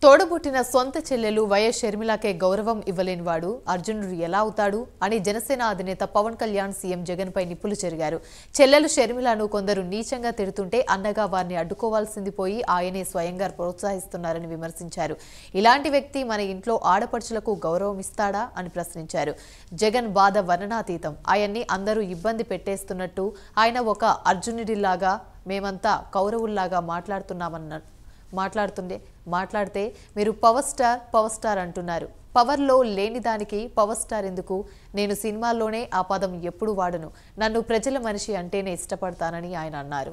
తోడబుట్టిన సొంత చెల్లెలు వైఎస్ షర్మిలకే గౌరవం ఇవ్వలేనివాడు అర్జునుడు ఎలా అవుతాడు అని జనసేన అధినేత పవన్ కళ్యాణ్ సీఎం జగన్ పై నిప్పులు చెరిగారు. చెల్లెలు షర్మిలను కొందరు నీచంగా తిడుతుంటే అన్నగా వారిని అడ్డుకోవాల్సింది పోయి ఆయనే స్వయంగా ప్రోత్సహిస్తున్నారని విమర్శించారు. ఇలాంటి వ్యక్తి మన ఇంట్లో ఆడపడుచులకు గౌరవం ఇస్తాడా అని ప్రశ్నించారు. జగన్ బాధ వర్ణనాతీతం. ఆయన్ని అందరూ ఇబ్బంది పెట్టేస్తున్నట్టు ఆయన ఒక అర్జునుడిలాగా మేమంతా కౌరవుల్లాగా మాట్లాడితే మీరు పవర్ స్టార్ అంటున్నారు. పవర్లో లేని దానికి పవర్ స్టార్ ఎందుకు? నేను సినిమాల్లోనే ఆ పదం ఎప్పుడు వాడను. నన్ను ప్రజల మనిషి అంటేనే ఇష్టపడతానని ఆయన అన్నారు.